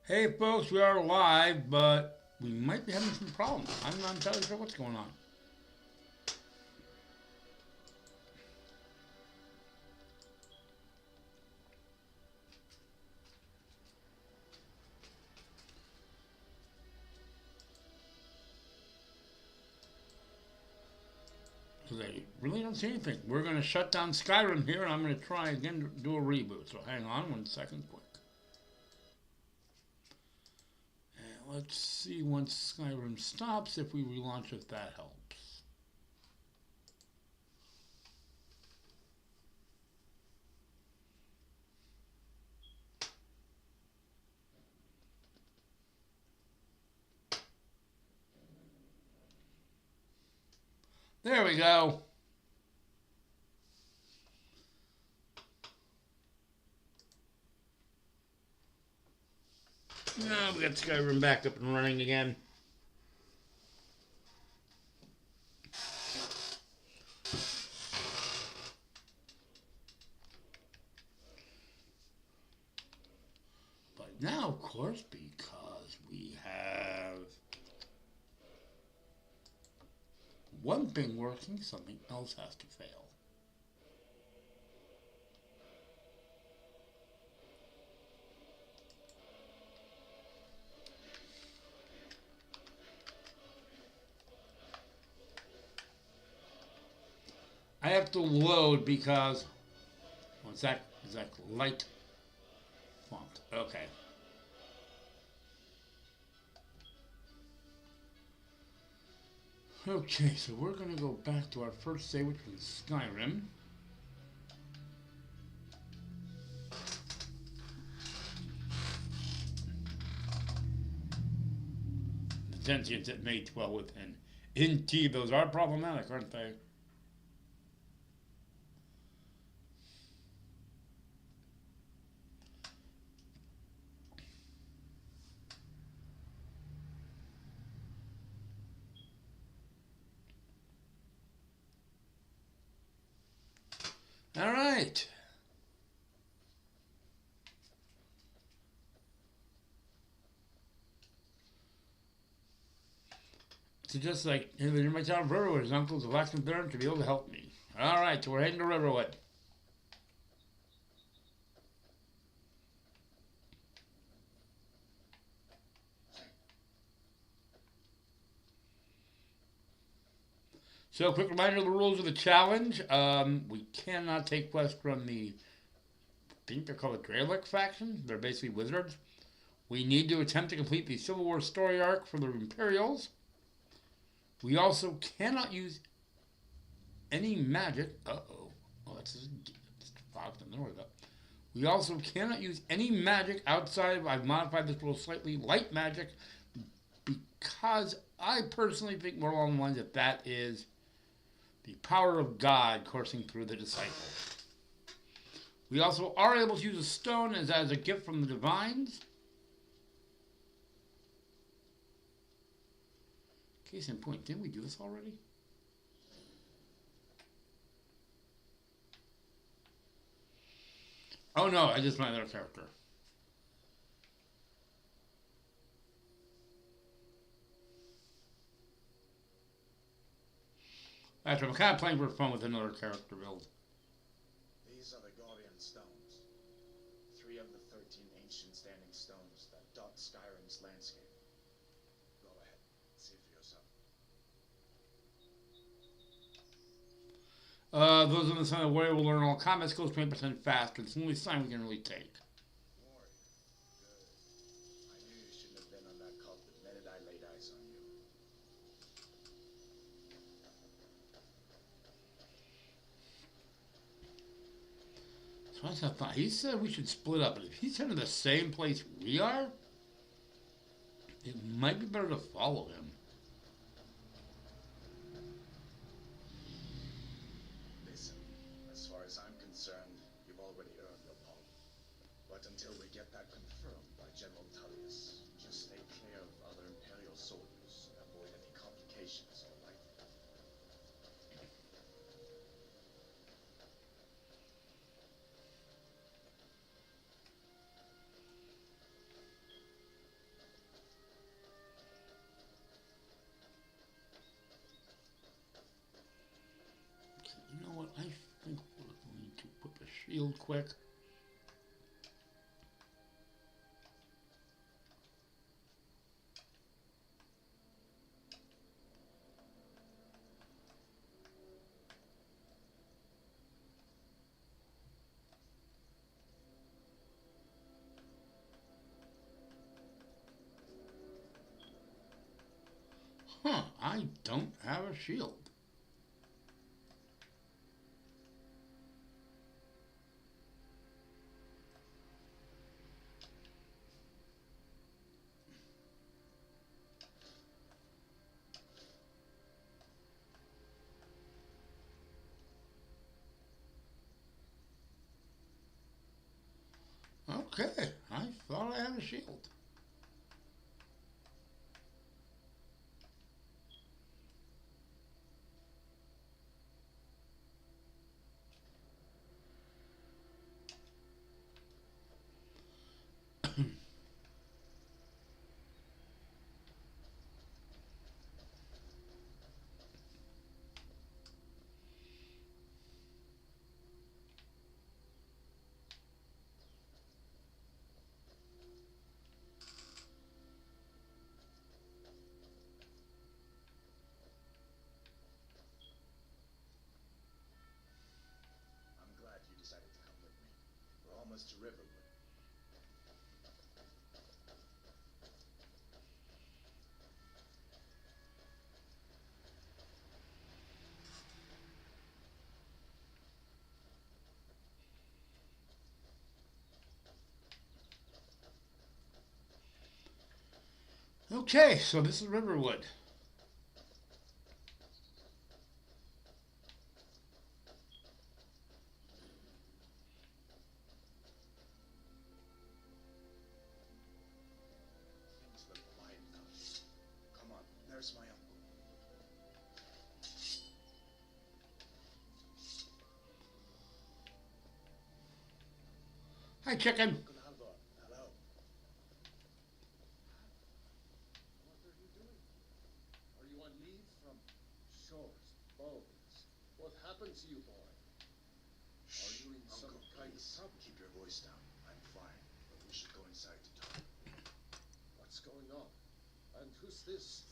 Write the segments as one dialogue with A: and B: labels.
A: Hey folks, we are live, but we might be having some problems. I'm not entirely sure what's going on. Because I really don't see anything. We're going to shut down Skyrim here, and I'm going to try again to do a reboot. So hang on 1 second quick. And let's see once Skyrim stops if we relaunch if that helps. There we go. Now we got Skyrim back up and running again. But now, of course, because we have one thing working, something else has to fail. I have to load because what's that? Zack Light font. Okay. Okay, so we're gonna go back to our first save, which was Skyrim. The sentients that may dwell within. Indeed, those are problematic, aren't they? All right. So just like in my town of Riverwood, his uncle's a blacksmith there to be able to help me. All right, so we're heading to Riverwood. So, quick reminder of the rules of the challenge. We cannot take quests from I think they're called the Greylock faction. They're basically wizards. We need to attempt to complete the Civil War story arc for the Imperials. We also cannot use any magic. Uh-oh. Oh, that's just fogged in. There we go. We also cannot use any magic outside of, I've modified this rule slightly, light magic, because I personally think more along the lines that that is the power of God coursing through the disciple. We also are able to use a stone as a gift from the divines. Case in point, didn't we do this already? Oh no, I just my other character. Actually, I'm kind of playing for fun with another character build.
B: These are the Gorian stones. 3 of the 13 ancient standing stones that dot Skyrim's landscape. Go ahead, see for yourself.
A: Those on the side of the warrior will learn all combat skills 20% faster. It's the only sign we can really take.
B: Warrior. Good. I knew you shouldn't have been on that cult the minute I laid eyes on you.
A: So I thought he said we should split up, but if he's heading to the same place we are, it might be better to follow him.
B: Listen, as far as I'm concerned, you've already earned your pardon. But until we get that confirmed by General Tullius, just stay clear of other Imperial soldiers and avoid any complications, all right?
A: shield quick. Huh, I don't have a shield. Okay, I thought I had a shield.
B: I'm glad you decided to come with me. We're almost to Riverwood.
A: Okay, so this is Riverwood.
B: Things look quiet enough. Come on, there's my uncle.
A: Hi, chicken.
B: Uncle Halvor, hello.
C: What are you doing? Are you on leave from shores, bones? What happened to you, boy? Are you in some
B: Uncle,
C: kind of
B: please,
C: trouble?
B: keep your voice down. I'm fine, but we should go inside to talk.
C: What's going on? And who's this?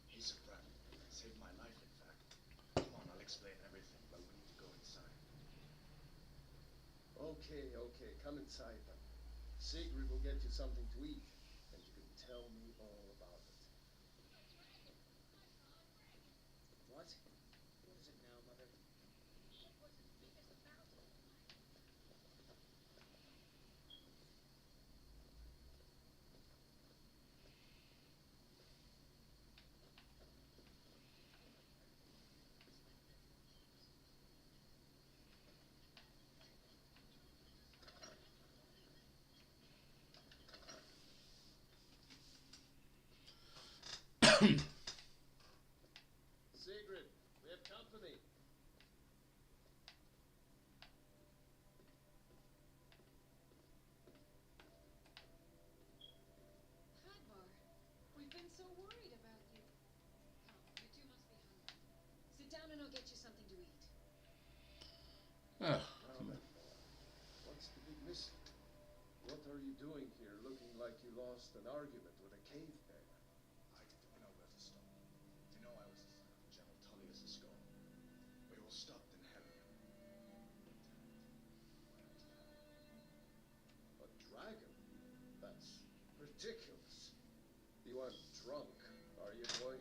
B: He's a friend. Saved my life, in fact. Come on, I'll explain everything, but we need to go inside.
C: Okay, okay, come inside then. Sigrid will get you something to eat, and you can tell me all about it.
D: What? What is it now, Mother?
C: Sigrid, we have company.
E: Hadvar, we've been so worried about you. Come, you two must be hungry. Sit down and I'll get you something to eat.
A: Ugh.
C: Now then, what's the big mystery? What are you doing here looking like you lost an argument with a cave bear?
B: I don't know where to stop. You know I was General Tullius' skull. We all stopped in Hellion.
C: A dragon? That's ridiculous. You aren't drunk, are you, boy?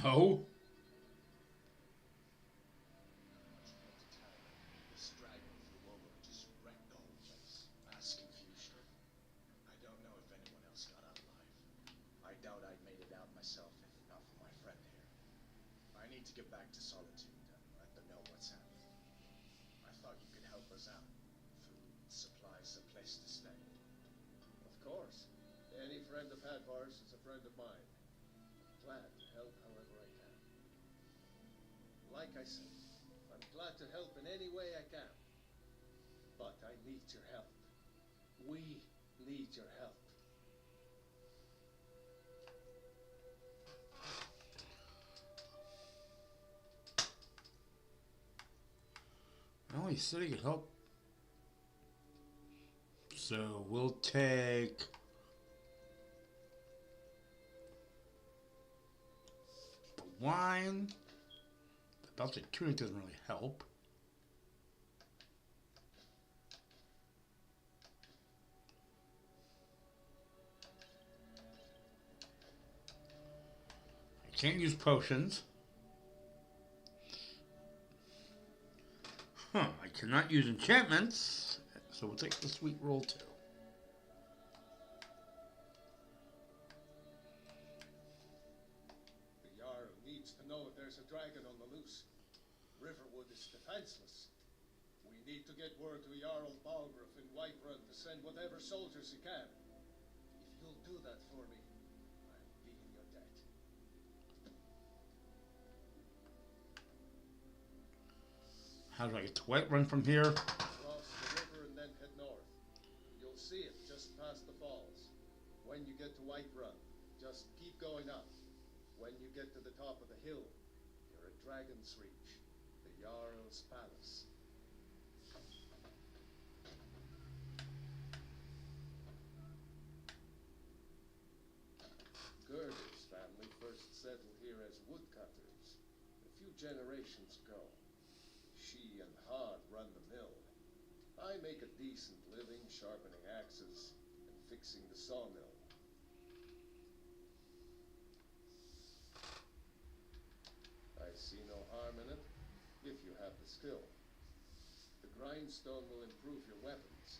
A: No.
B: This dragon flew over and just wrecked the whole place. Mass confusion. I don't know if anyone else got out alive. I doubt I'd made it out myself if not for my friend here. I need to get back to Solitude and let them know what's happening. I thought you could help us out. Food, supplies, a place to stay.
C: Of course. Any friend of Hadvar's is a friend of mine. Glad to help however I can. Like I said, I'm glad to help in any way I can. But I need your help. We need your help.
A: Well, he said he could help So we'll take the wine. The Baltic tunic doesn't really help. I can't use potions. I cannot use enchantments. So we'll take the sweet roll too.
C: The Jarl needs to know if there's a dragon on the loose. Riverwood is defenseless. We need to get word to Jarl Balgruuf in Whiterun to send whatever soldiers he can. If you'll do that for me, I'll be in your debt.
A: How do I get to Whiterun from here?
C: Cross the river and then head north. You'll see it just past the falls. When you get to Whiterun, just keep going up. When you get to the top of the hill, you're at Dragon's Reach, the Jarl's palace. Gerda's family first settled here as woodcutters a few generations ago. She and Hod run the mill. I make a decent living sharpening axes and fixing the sawmill. I see no harm in it, if you have the skill. The grindstone will improve your weapons.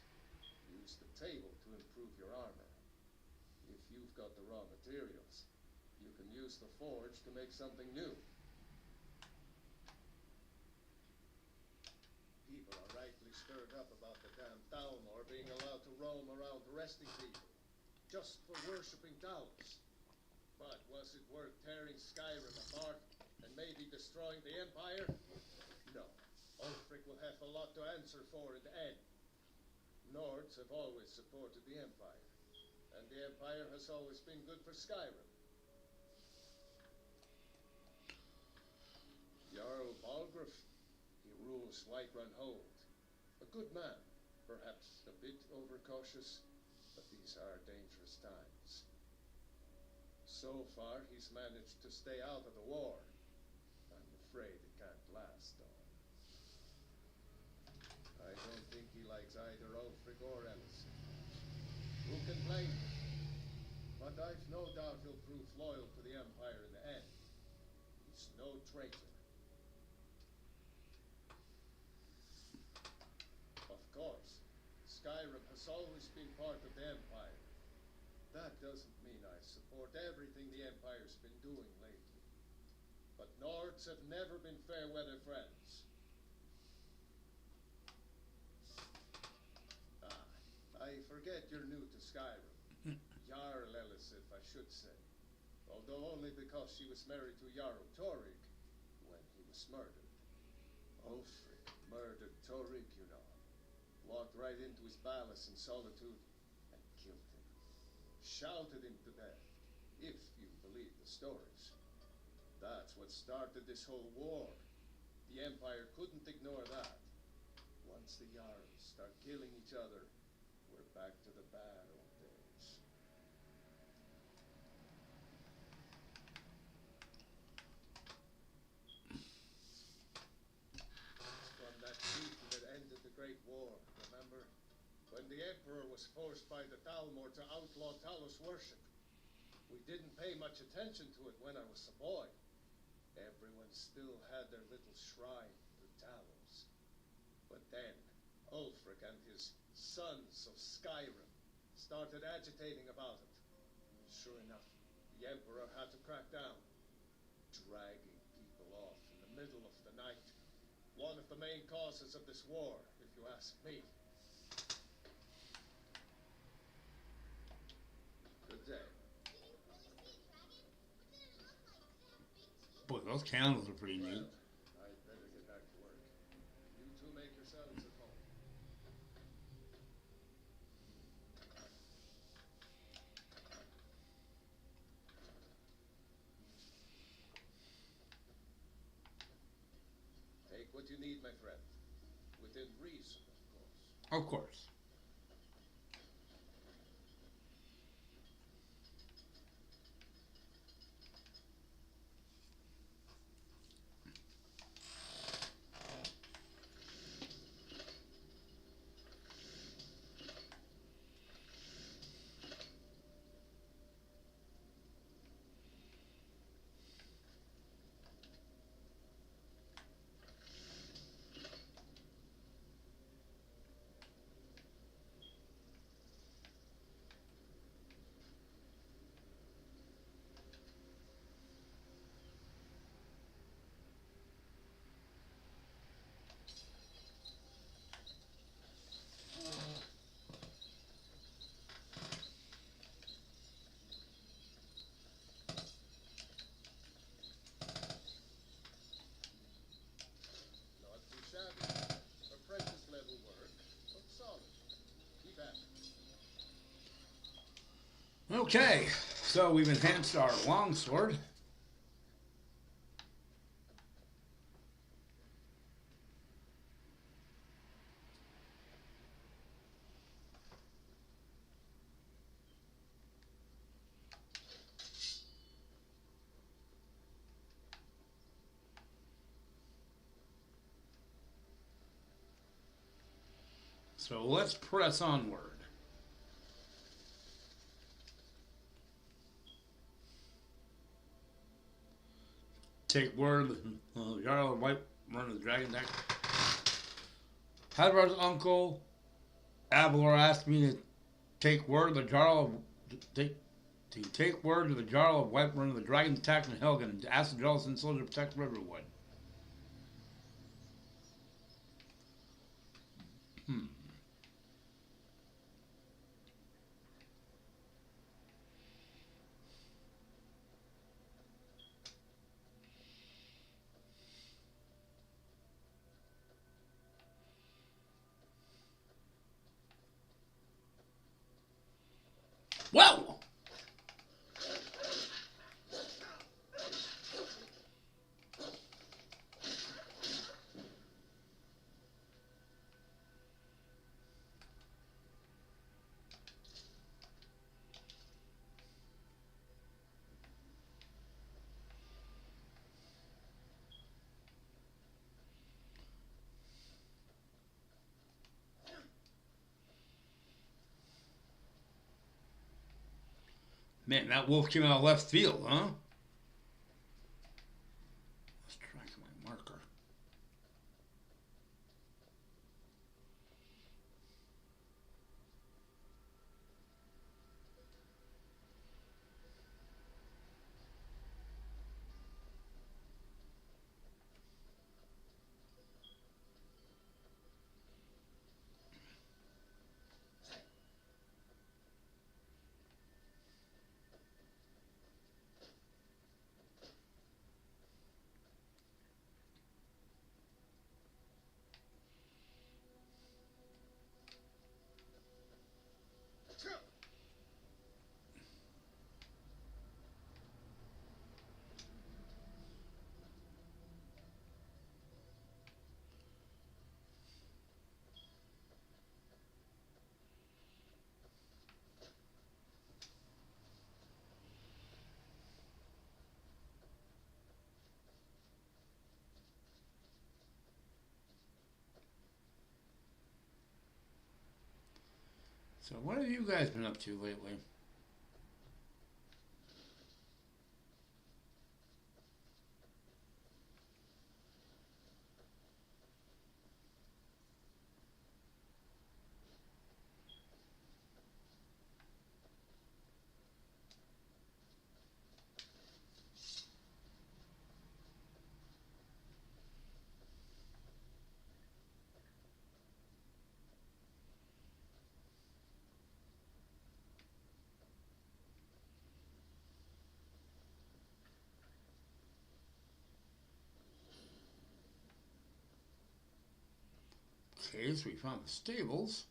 C: Use the table to improve your armor. If you've got the raw materials, you can use the forge to make something new. People are rightly stirred up about the damn Thalmor being allowed to roam around arresting people, just for worshipping Talos. But was it worth tearing Skyrim apart and maybe destroying the Empire? No. Ulfric will have a lot to answer for in the end. Nords have always supported the Empire, and the Empire has always been good for Skyrim. Jarl Balgruuf, he rules Whiterun Hold. A good man, perhaps a bit overcautious, but these are dangerous times. So far, he's managed to stay out of the war. I'm afraid it can't last, though. I don't think he likes either Ulfric or Ellison. Who can blame him? But I've no doubt he'll prove loyal to the Empire in the end. He's no traitor. Of course, Skyrim has always been part of the Empire. That doesn't mean I support everything the Empire's been doing lately. But Nords have never been fair-weather friends. I forget you're new to Skyrim. Jarl Elisif, I should say. Although only because she was married to Jarl Torig when he was murdered. Ulfric murdered Torig, you know. Walked right into his palace in Solitude and killed him. Shouted him to death, if you believe the stories. That's what started this whole war. The Empire couldn't ignore that. Once the Jarls start killing each other, we're back to the bad old days. It's from that treaty that ended the Great War, remember? When the Emperor was forced by the Thalmor to outlaw Talos worship. We didn't pay much attention to it when I was a boy. Everyone still had their little shrine to Talos. But then, Ulfric and his Sons of Skyrim started agitating about it. Sure enough, the Emperor had to crack down, dragging people off in the middle of the night. One of the main causes of this war, if you ask me. Good day.
A: Boy, those candles are pretty neat.
C: I'd better get back to work. You two make yourselves at home. Take what you need, my friend. Within reason, of course.
A: Of course. Okay, so we've enhanced our longsword. So let's press onward. Take word, Jarl of White run the dragon deck. Hadvar's uncle Avalor asked me to take word of the Jarl of take word to the Jarl of White run of the dragon's attack in Helgen and to ask the Jarl and soldier to protect Riverwood. Hmm. Whoa! Man, that wolf came out of left field, huh? Let's track my marker. So what have you guys been up to lately? Okay, so we found the stables.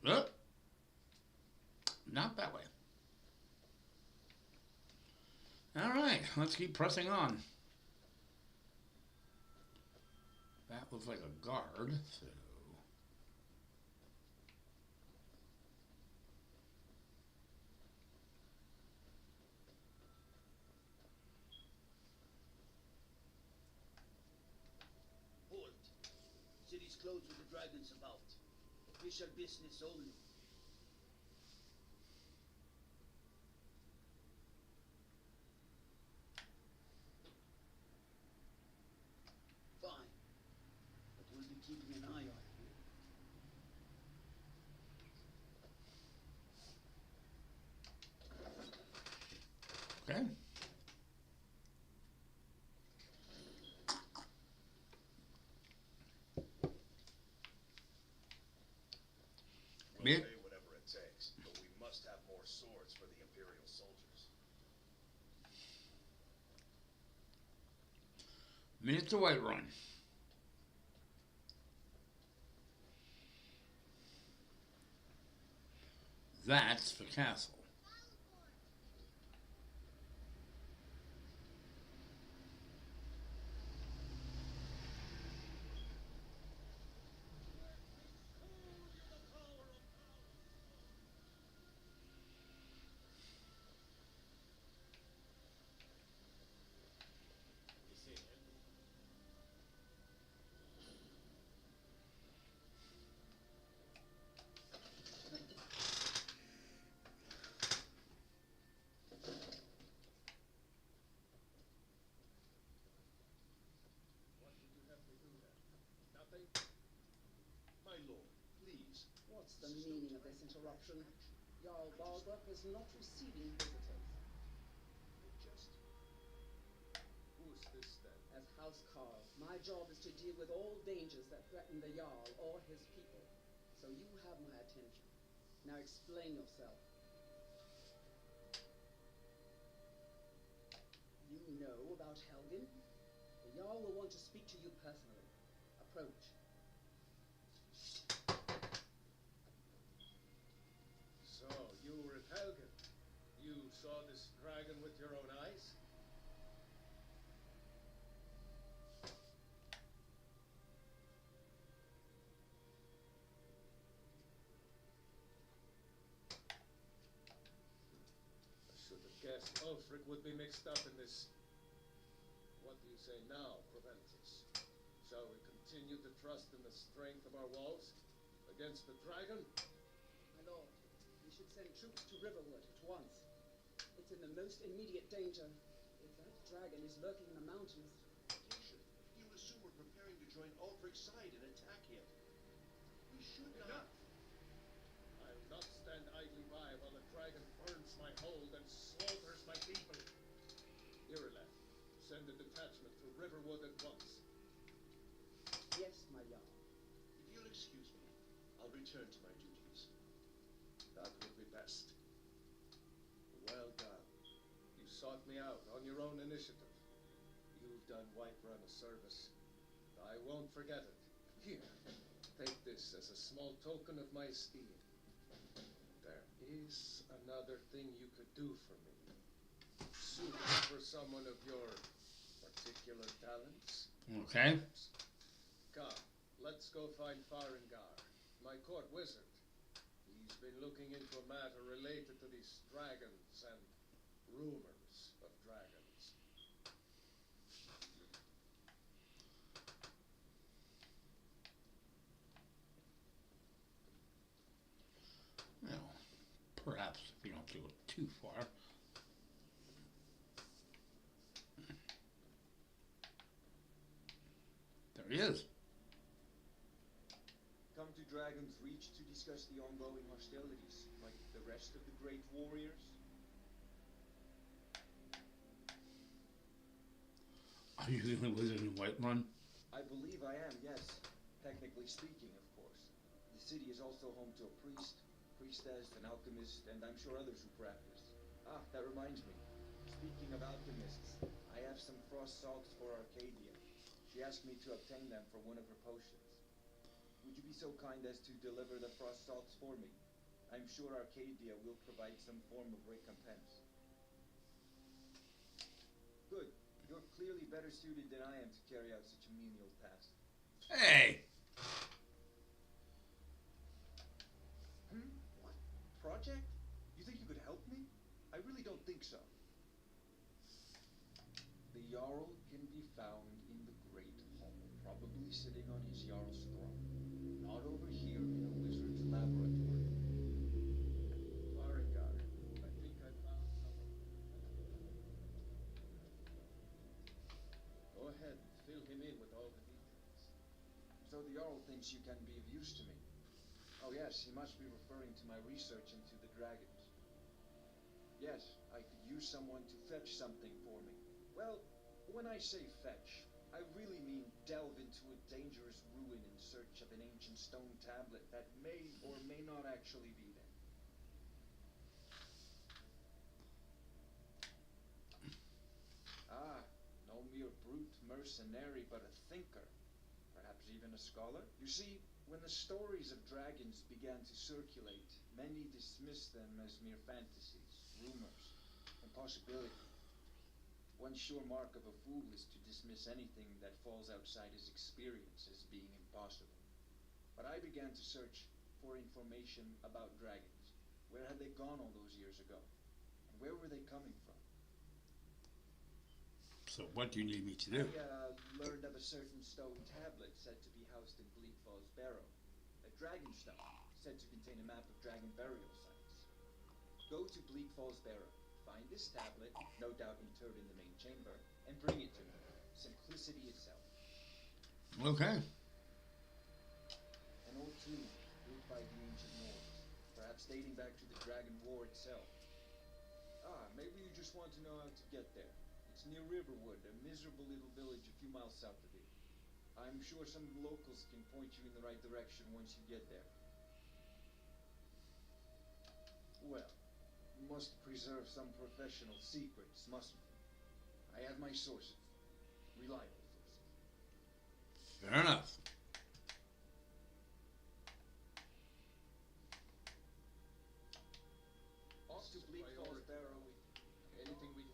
A: Oh, not that way. All right, let's keep pressing on. That looks like a guard, so...
F: Hold. City's closed with the dragons about. Official business only. Fine. But we'll be keeping an eye on you.
A: Okay.
B: We'll pay whatever it takes, but we must have more swords for the Imperial soldiers.
A: I mean, it's a Whiterun. That's the castle.
C: What did you have me do then? Nothing? My lord, please.
G: What's the meaning of this interruption? Jarl Balgruuf is not receiving visitors.
C: Just... Who's this then?
G: As House Carl, my job is to deal with all dangers that threaten the Jarl or his people. So you have my attention. Now explain yourself. You know about Helgen? The Jarl will want to speak to you personally. Approach.
C: So, you were at Helgen. You saw this dragon with your own eyes? I should have guessed Ulfric would be mixed up in this. What do you say now, Proventus? Shall we continue to trust in the strength of our walls against the dragon?
G: My lord, we should send troops to Riverwood at once. It's in the most immediate danger. If that dragon is lurking in the mountains...
H: He would assume we're preparing to join Ulfric's side and attack him. We should not.
C: I'll not stand idly by while the dragon burns my hold and slaughters my people. Irileth, send a detachment to Riverwood at once.
G: Yes, my Jarl.
H: If you'll excuse me, I'll return to my duties.
C: That would be best. Well done. You sought me out on your own initiative. You've done Whiterun a service. I won't forget it. Here, take this as a small token of my esteem. There is another thing you could do for me. Suit for someone of your particular talents.
A: Okay.
C: Come, let's go find Farengar, my court wizard. He's been looking into a matter related to these dragons and rumors of dragons.
A: Well, perhaps if you don't go too far. There he is.
I: Come to Dragon's Reach to discuss the ongoing hostilities, like the rest of the great warriors?
A: Are you the only wizard in Whiterun?
I: I believe I am, yes. Technically speaking, of course. The city is also home to a priest, priestess, an alchemist, and I'm sure others who practice. Ah, that reminds me. Speaking of alchemists, I have some frost salts for Arcadia. She asked me to obtain them for one of her potions. Would you be so kind as to deliver the frost salts for me? I'm sure Arcadia will provide some form of recompense. Good. You're clearly better suited than I am to carry out such a menial task.
A: Hey!
I: What? Project? You think you could help me? I really don't think so. The Jarl can be found in the Great Hall, probably sitting on his Jarl's throne. Not over here in a wizard's laboratory.
C: Farengar, I think I found someone. Go ahead, fill him in with all the details.
I: So the Jarl thinks you can be of use to me. Oh yes, he must be referring to my research into the dragons. Yes, I could use someone to fetch something for me. Well, when I say fetch, I really mean delve into a dangerous ruin in search of an ancient stone tablet that may or may not actually be there. Ah, no mere brute mercenary, but a thinker. Perhaps even a scholar? You see, when the stories of dragons began to circulate, many dismissed them as mere fantasies, rumors, impossibility. One sure mark of a fool is to dismiss anything that falls outside his experience as being impossible. But I began to search for information about dragons. Where had they gone all those years ago? And where were they coming from?
A: So what do you need me to do?
I: I learned of a certain stone tablet said to be housed in Bleak Falls Barrow. A dragon stone, said to contain a map of dragon burial sites. Go to Bleak Falls Barrow, find this tablet, no doubt interred in the main chamber, and bring it to me. Simplicity itself.
A: Okay.
I: An old tomb built by the ancient Moors, perhaps dating back to the Dragon War itself. Maybe you just want to know how to get there. It's near Riverwood, a miserable little village a few miles south of here. I'm sure some of the locals can point you in the right direction once you get there. Well, we must preserve some professional secrets, mustn't we? I have my sources. Reliable sources.
A: Fair enough.
C: Off to Bleak Falls Barrow. Anything we can do.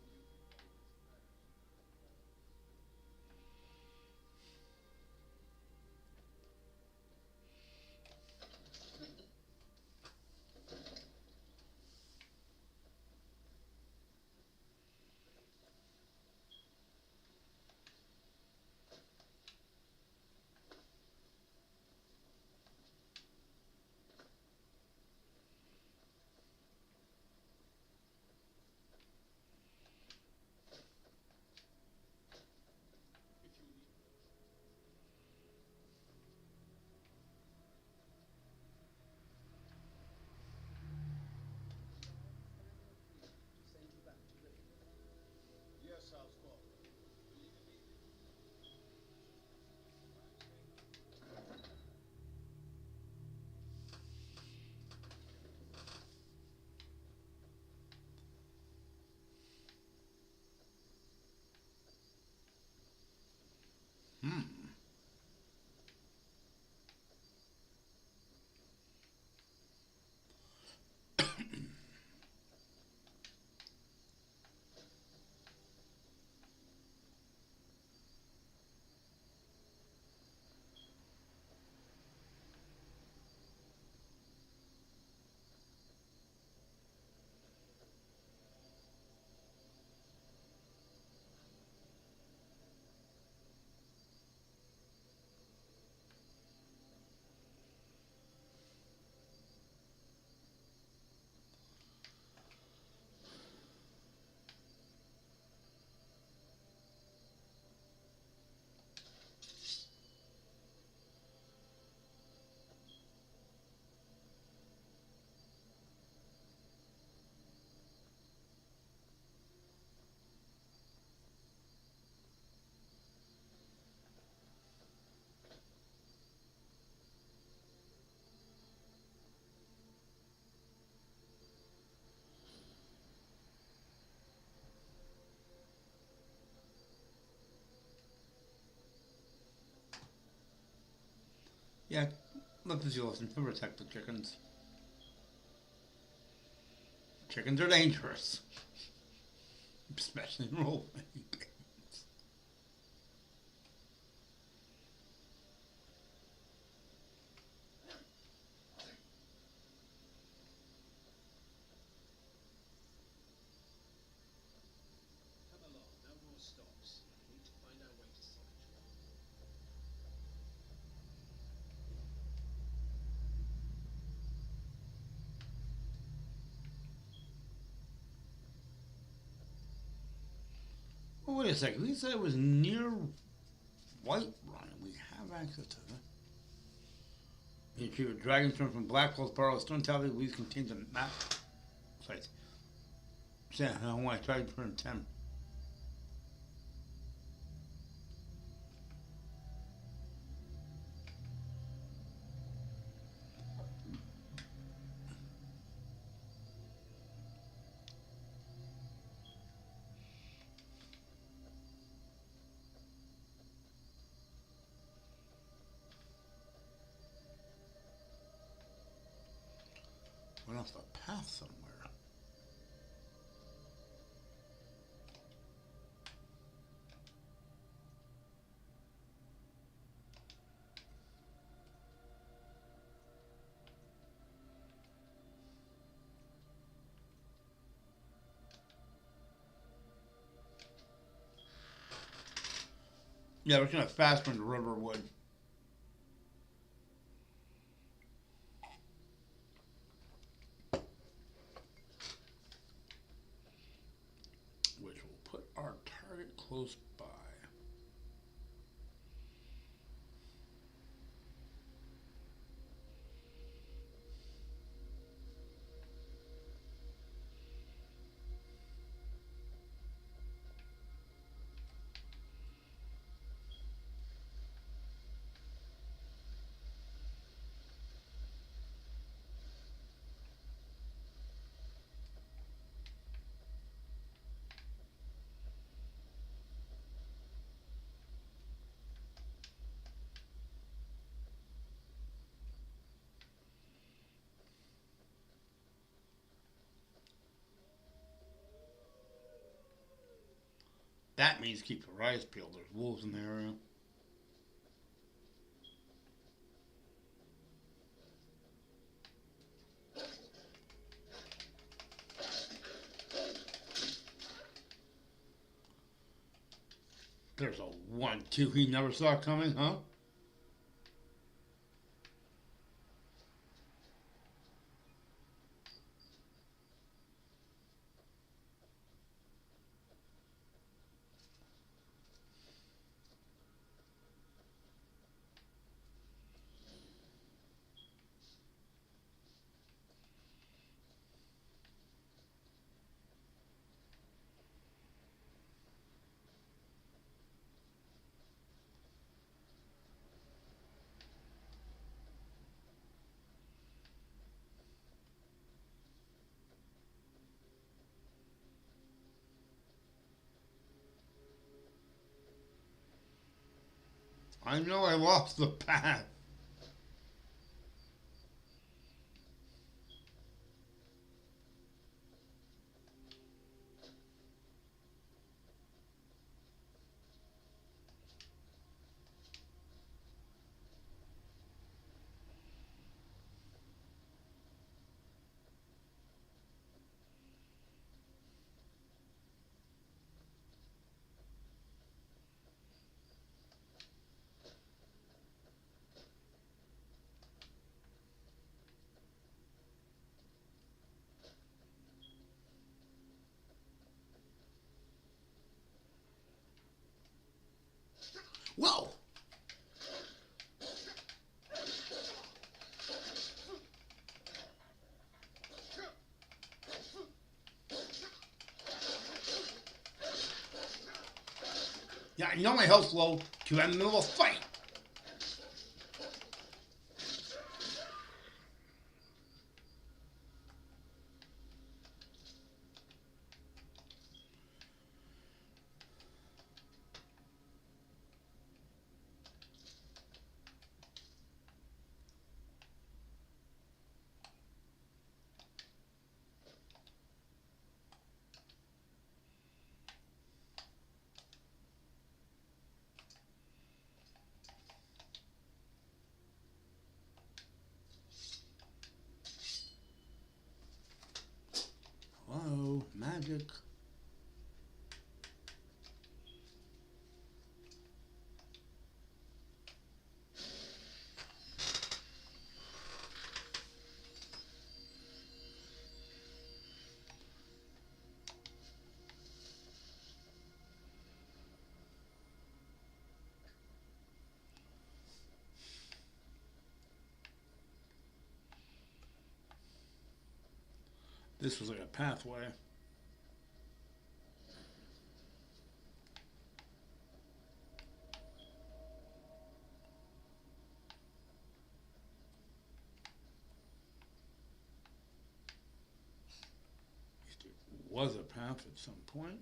G: Send you back to Riverwood.
C: Yes, Housequall.
A: Yeah, let the listen. Protect the chickens. Chickens are dangerous. Especially in role-playing games.
F: Come along, no more stops. We need to find our way to Solitary.
A: Oh, wait a second. We said it was near White Run. We have access to that. You retrieve a dragon stone from Black Hole's Barrow. Stone tablet we contains a map. Site. Say, I want to try to turn 10. Went off the path somewhere. Yeah, we're kind of faster than the river would. Which will put our target close by. That means keep your eyes peeled. There's wolves in the area. There's a 1-2 he never saw coming, huh? I know I lost the path. Whoa! Yeah, I know my health's low. Because I'm in the middle of a fight. Hello, magic. This was like a pathway. It was a path at some point.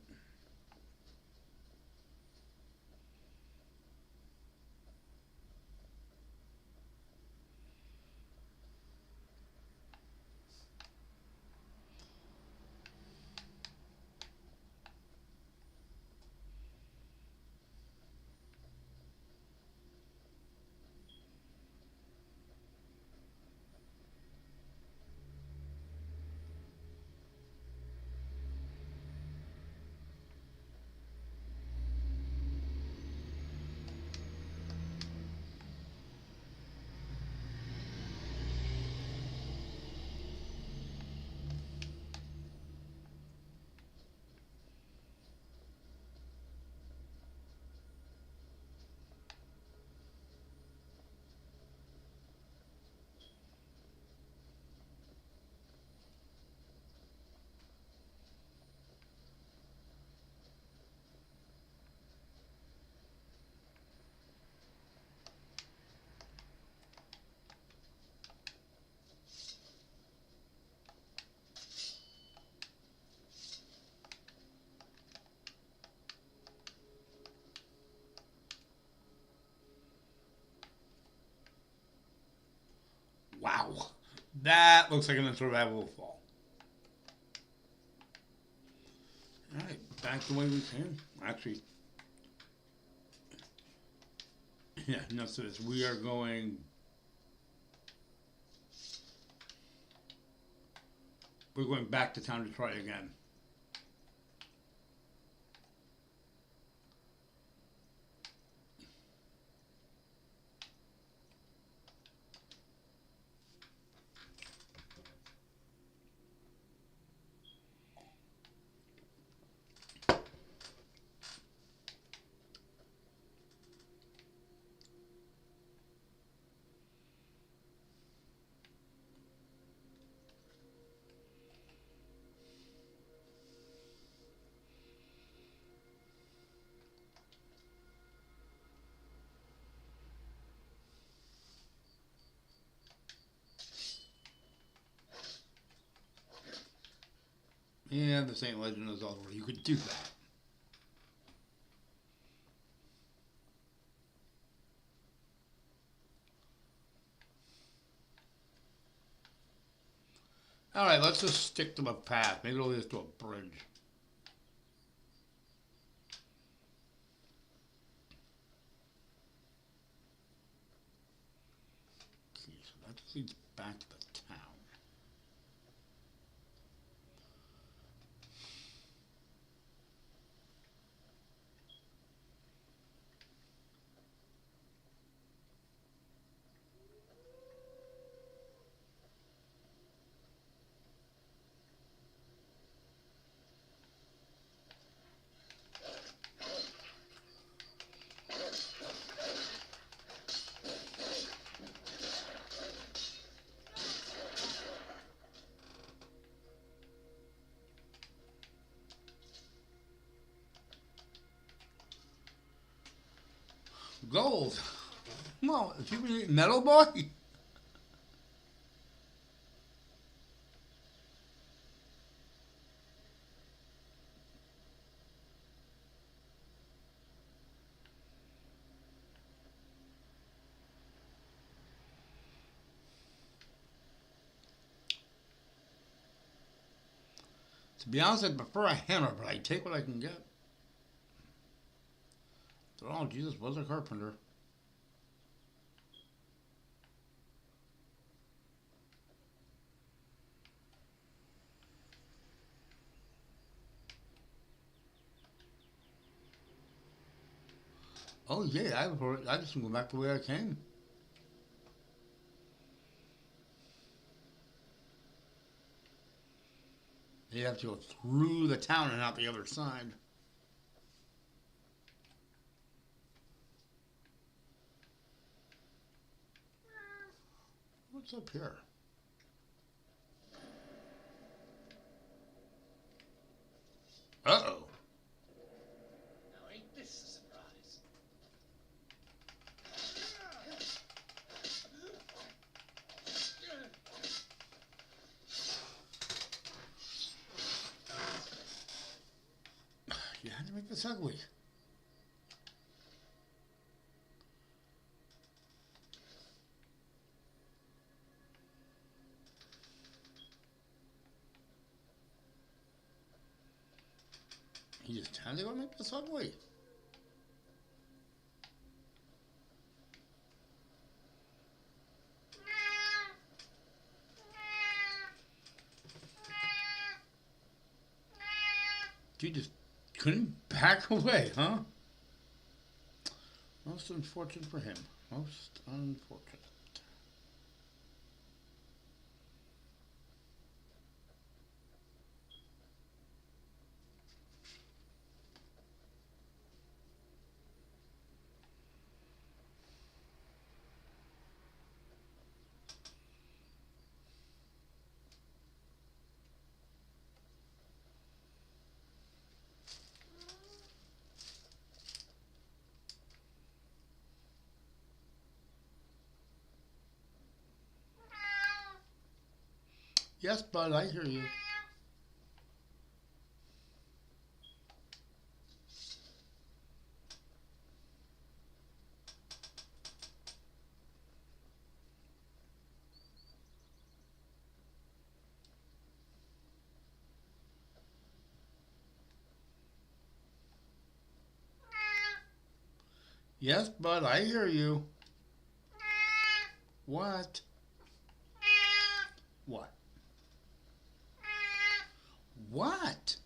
A: That looks like an unsurvivable fall. Alright, back the way we came. Actually, yeah, no, so this. We are going. We're going back to town to try again. Yeah, this ain't Legend of Zelda where you could do that. Alright, let's just stick to a path. Maybe it'll lead us to a bridge. Okay, so that leads back to the town. Gold. Well, if you need metal boy. To be honest, I'd prefer a hammer, but I take what I can get. Oh, Jesus was a carpenter. Oh yeah, I just go back the way I came. You have to go through the town and out the other side. What's up here? Uh-oh.
F: Now ain't this a surprise?
A: You had to make this ugly. You just had to go make this ugly. You just couldn't back away, huh? Most unfortunate for him. Most unfortunate. Yes, bud, I hear you. Yes, bud, I hear you. What? What? What?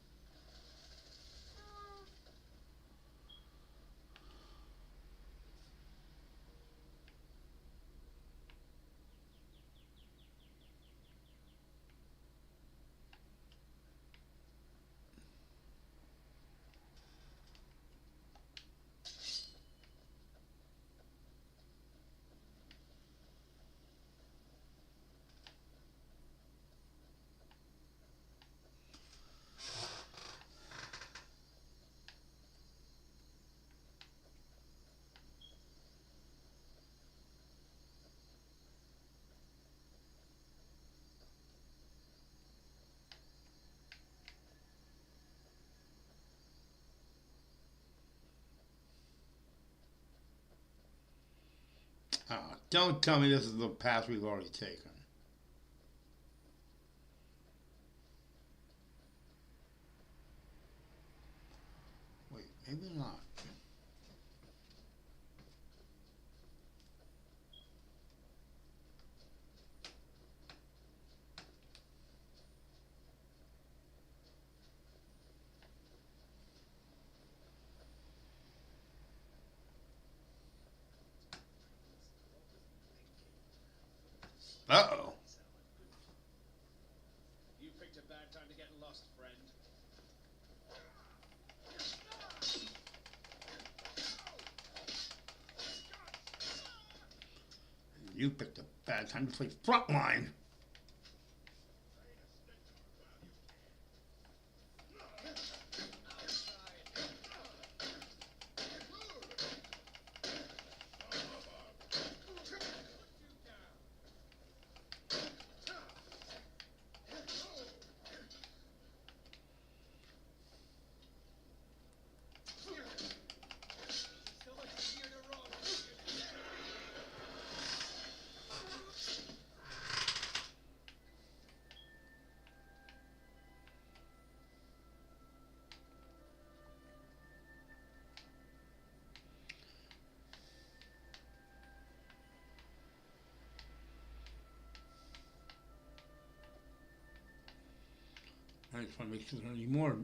A: Don't tell me this is the path we've already taken. Wait, maybe not. Uh-oh.
C: You picked a bad time to get lost, friend.
A: You picked a bad time to play frontline. I just want to make sure there aren't any more,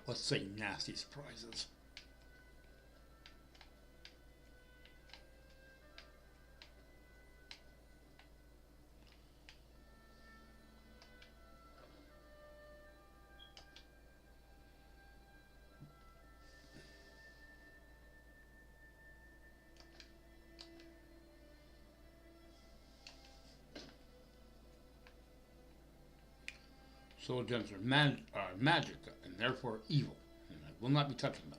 A: let's say, nasty surprises. Soul gems are magic and therefore evil, and I will not be touching them.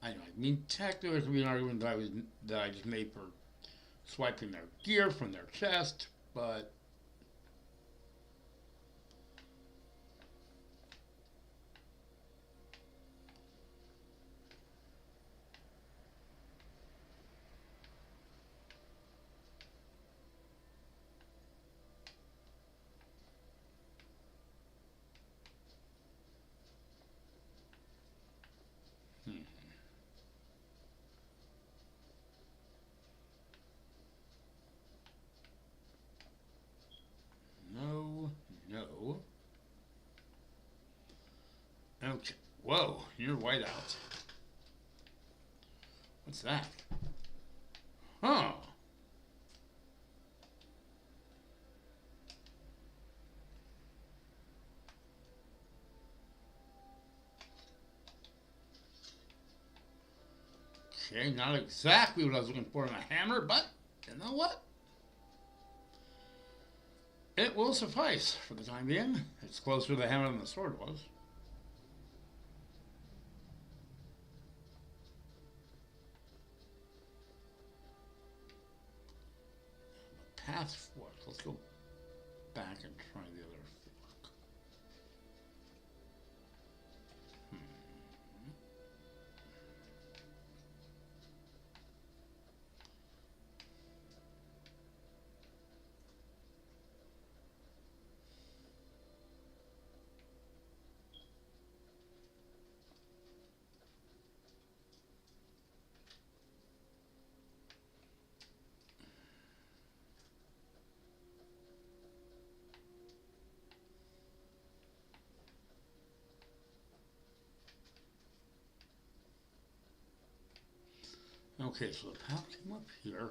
A: I know. I mean, technically, there could be an argument that I just made for swiping their gear from their chest, but no, no. Okay. Whoa, you're white out. What's that? Huh. Okay, not exactly what I was looking for in a hammer, but you know what? It will suffice for the time being. It's closer to the hammer than the sword was. Path fork. Let's go back and try the other fork. Okay, so the path came up here.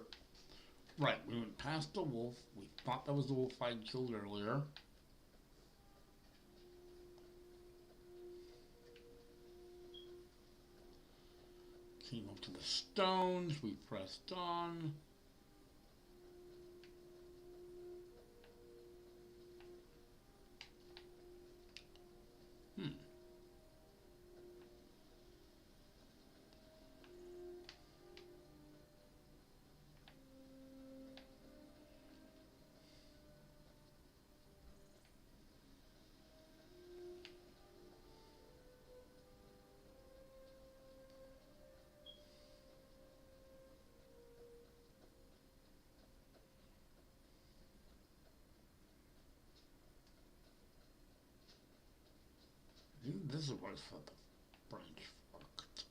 A: Right, we went past the wolf. We thought that was the wolf I killed earlier. Came up to the stones. We pressed on. This is what for the branch forked.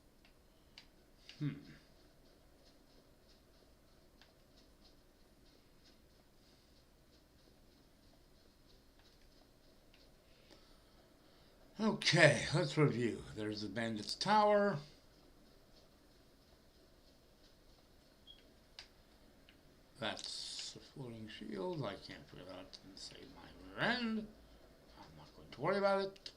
A: Okay, let's review. There's the bandit's tower. That's the floating shield. I can't figure that out and save my rear end. I'm not going to worry about it.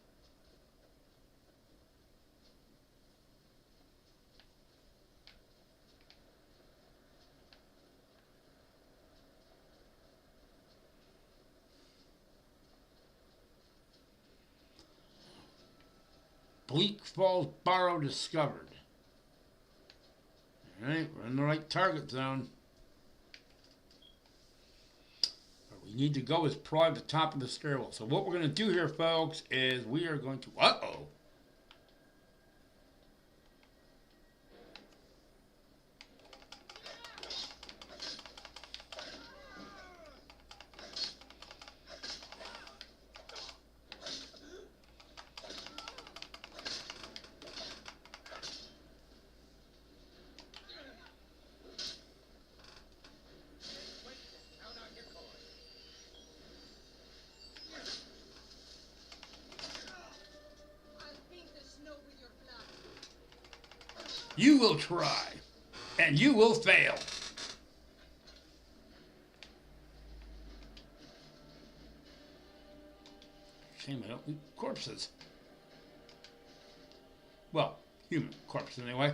A: Bleak Falls Barrow discovered. Alright, we're in the right target zone. Where we need to go is probably the top of the stairwell. So what we're going to do here, folks, is we are going to... Uh-oh! You will try, and you will fail. Shame I don't eat corpses. Well, human corpses anyway.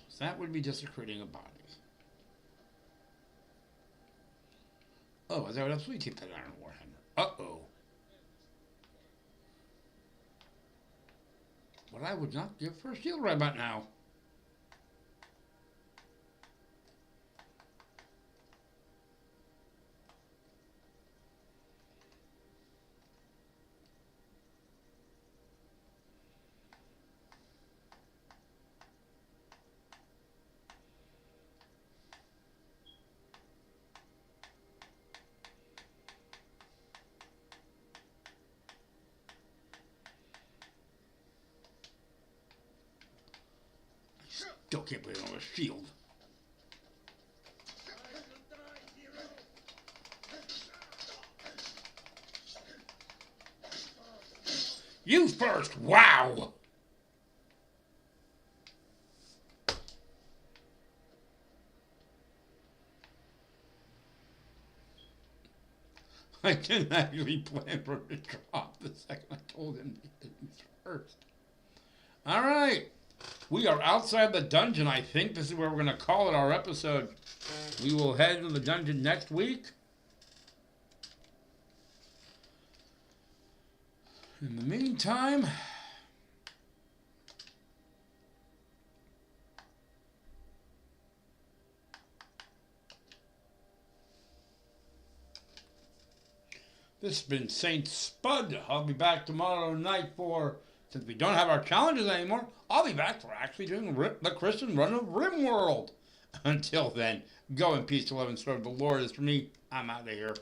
A: So that would be desecrating a body. Oh, is that what else we keep that iron warhammer? Uh-oh. What I would not give for a shield right about now. Still can't believe I don't have a shield. You first! Wow! I didn't actually plan for it to drop the second I told him to do things first. Alright. We are outside the dungeon. I think this is where we're going to call it our episode. We will head to the dungeon next week. In the meantime, this has been Saint Spud. I'll be back tomorrow night for, since we don't have our challenges anymore, I'll be back for actually doing the Christian run of RimWorld. Until then, go in peace to love and serve the Lord. As for me, I'm out of here.